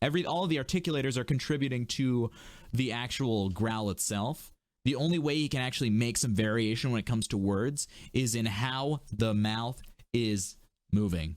all of the articulators are contributing to the actual growl itself. The only way he can actually make some variation when it comes to words is in how the mouth is moving.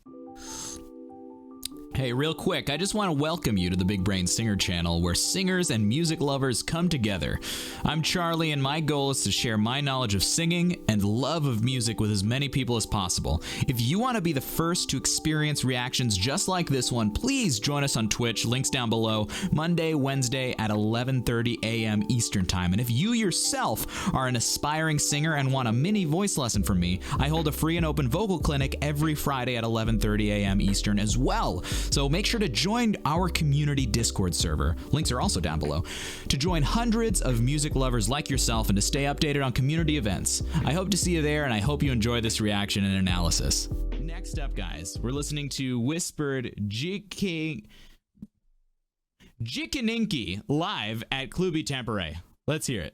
Hey, real quick, I just want to welcome you to the Big Brain Singer channel, where singers and music lovers come together. I'm Charlie, and my goal is to share my knowledge of singing and love of music with as many people as possible. If you want to be the first to experience reactions just like this one, please join us on Twitch, links down below, Monday, Wednesday at 11:30 a.m. Eastern Time. And if you yourself are an aspiring singer and want a mini voice lesson from me, I hold a free and open vocal clinic every Friday at 11:30 a.m. Eastern as well. So make sure to join our community Discord server. Links are also down below. To join hundreds of music lovers like yourself and to stay updated on community events. I hope to see you there, and I hope you enjoy this reaction and analysis. Next up, guys, we're listening to Whispered Jikininki live at Cluby Tempore. Let's hear it.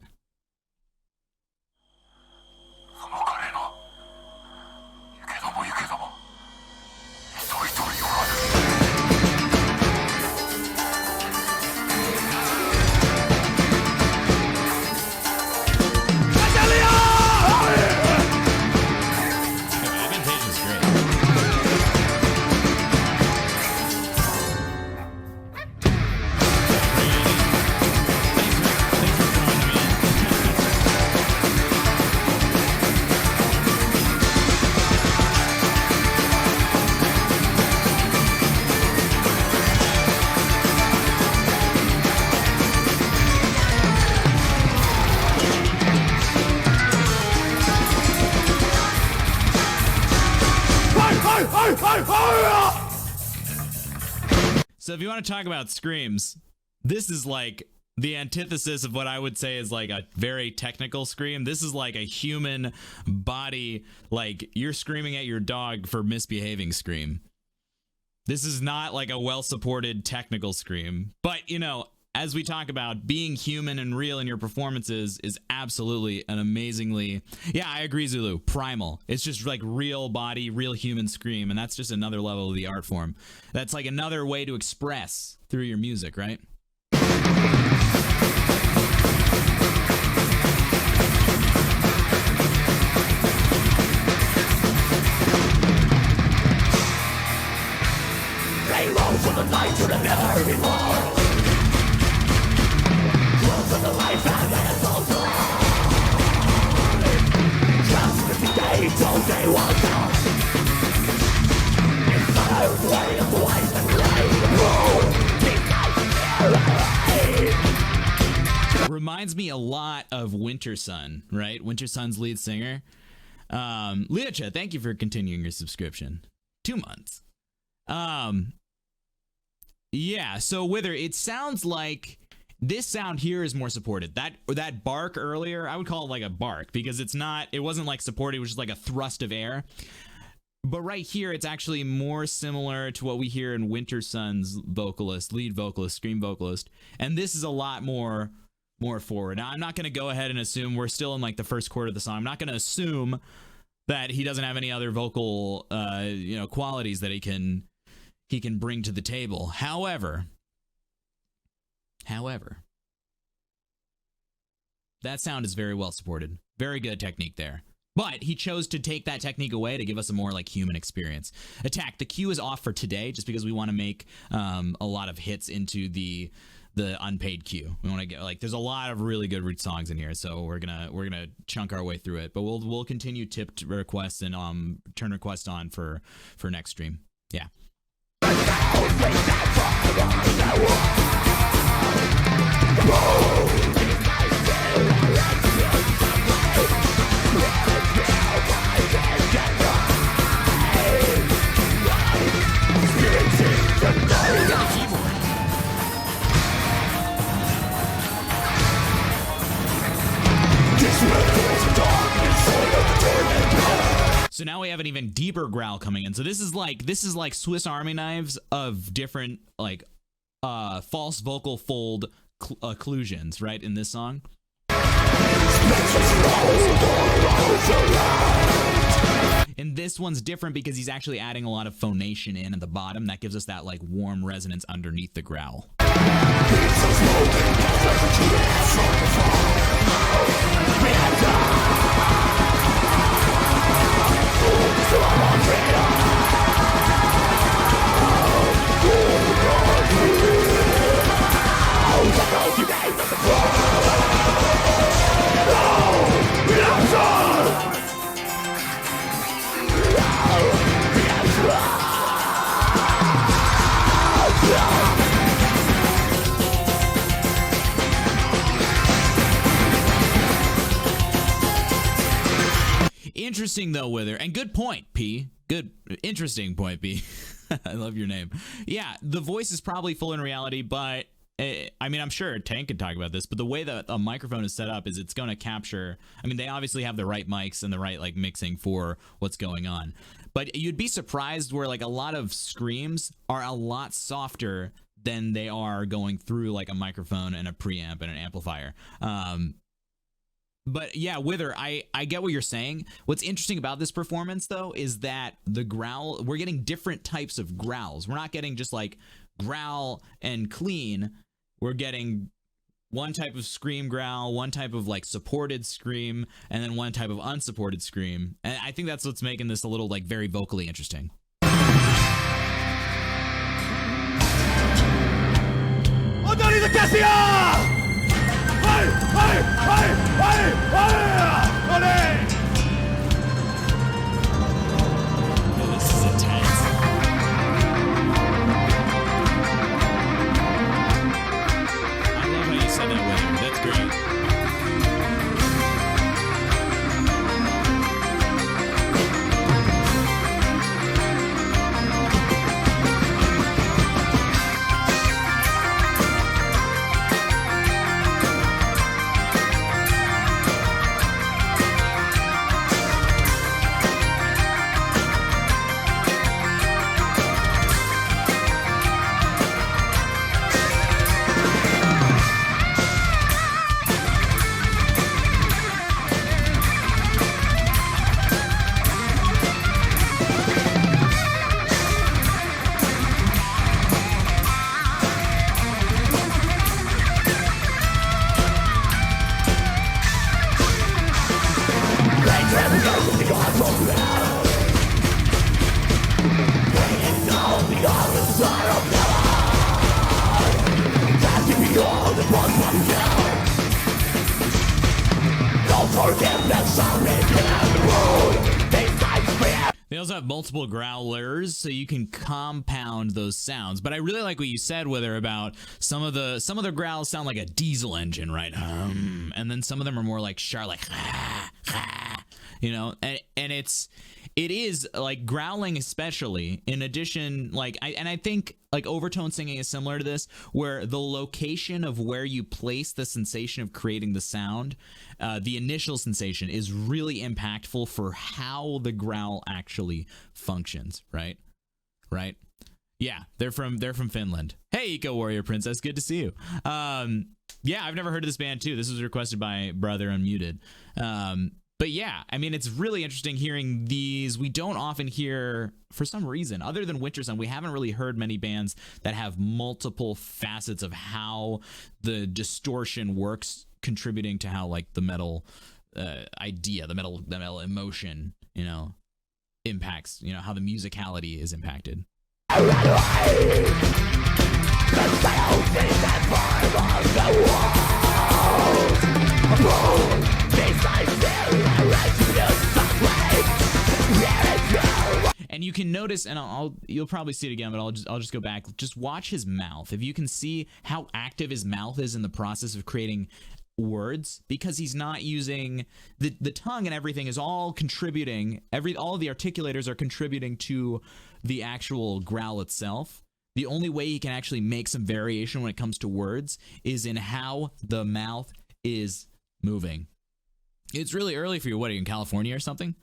So if you want to talk about screams, this is like the antithesis of what I would say is like a very technical scream. This is like a human body, like you're screaming at your dog for misbehaving scream. This is not like a well-supported technical scream. But, you know, as we talk about, being human and real in your performances is absolutely an amazingly, yeah, I agree, Zulu, primal. It's just like real body, real human scream, and that's just another level of the art form. That's like another way to express through your music, right? They rose from the night to the never before. The life and then so just as the day told they was done. It's the way of life and reminds me a lot of Winter Sun, right? Winter Sun's lead singer. Leocha, thank you for continuing your subscription. 2 months. Yeah, so Wither, it sounds like this sound here is more supported. That bark earlier, I would call it like a bark because it wasn't like supported, it was just like a thrust of air. But right here, it's actually more similar to what we hear in Winter Sun's lead vocalist, scream vocalist. And this is a lot more forward. Now, I'm not going to go ahead and assume we're still in like the first quarter of the song. I'm not going to assume that he doesn't have any other vocal, qualities that he can bring to the table. However, that sound is very well supported. Very good technique there. But he chose to take that technique away to give us a more like human experience. Attack. The queue is off for today just because we want to make a lot of hits into the unpaid queue. We want to get like there's a lot of really good root songs in here, so we're gonna chunk our way through it. But we'll continue tipped requests and turn requests on for next stream. Yeah. So now we have an even deeper growl coming in. So this is like Swiss Army knives of different like false vocal fold occlusions, right, in this song. And this one's different because he's actually adding a lot of phonation in at the bottom. That gives us that like warm resonance underneath the growl. Interesting though, Wither, and good point, P. Good, interesting point, P. I love your name. Yeah, the voice is probably full in reality, but I mean, I'm sure Tank could talk about this, but the way that a microphone is set up is it's going to capture. I mean, they obviously have the right mics and the right like mixing for what's going on, but you'd be surprised where like a lot of screams are a lot softer than they are going through like a microphone and a preamp and an amplifier. But yeah, Wither, I get what you're saying. What's interesting about this performance, though, is that the growl, we're getting different types of growls. We're not getting just like growl and clean. We're getting one type of scream growl, one type of like supported scream, and then one type of unsupported scream. And I think that's what's making this a little like very vocally interesting. This is intense. I love how you said that, William. That's great. They also have multiple growlers, so you can compound those sounds. But I really like what you said, Wither, about some of the growls sound like a diesel engine, right? And then some of them are more like sharp, like you know. And it is like growling, especially. In addition, like I think like overtone singing is similar to this, where the location of where you place the sensation of creating the sound, the initial sensation, is really impactful for how the growl actually functions. Right? Yeah, they're from Finland. Hey, Eco Warrior Princess, good to see you. Yeah, I've never heard of this band too. This was requested by Brother Unmuted. But yeah, I mean, it's really interesting hearing these. We don't often hear, for some reason, other than Winter Sun, we haven't really heard many bands that have multiple facets of how the distortion works, contributing to how like the metal idea, the metal emotion, you know, impacts, you know, how the musicality is impacted. And you can notice, and you'll probably see it again, but I'll just go back. Just watch his mouth. If you can see how active his mouth is in the process of creating words, because he's not using the tongue, and everything is all contributing. All of the articulators are contributing to the actual growl itself. The only way he can actually make some variation when it comes to words is in how the mouth is moving. It's really early for you. What, are you in California or something?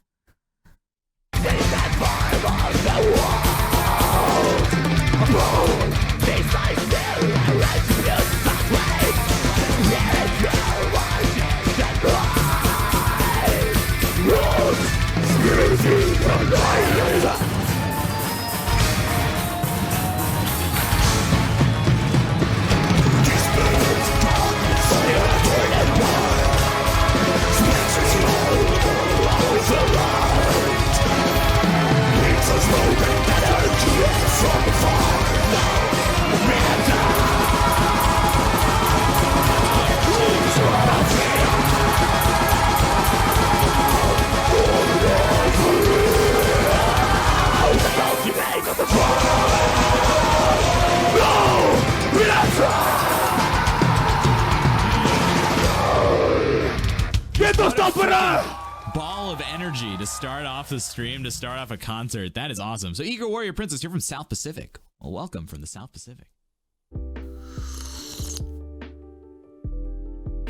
Ball of energy to start off the stream, to start off a concert. That is awesome. So Eager Warrior Princess, you're from South Pacific. Well, welcome from the South Pacific.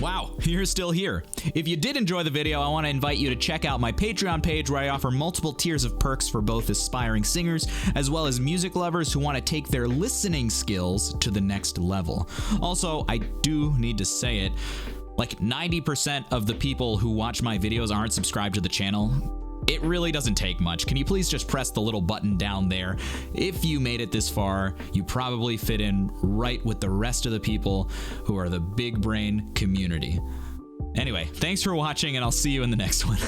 Wow, you're still here. If you did enjoy the video, I want to invite you to check out my Patreon page where I offer multiple tiers of perks for both aspiring singers as well as music lovers who want to take their listening skills to the next level. Also, I do need to say it, like 90% of the people who watch my videos aren't subscribed to the channel. It really doesn't take much. Can you please just press the little button down there? If you made it this far, you probably fit in right with the rest of the people who are the Big Brain community. Anyway, thanks for watching, and I'll see you in the next one.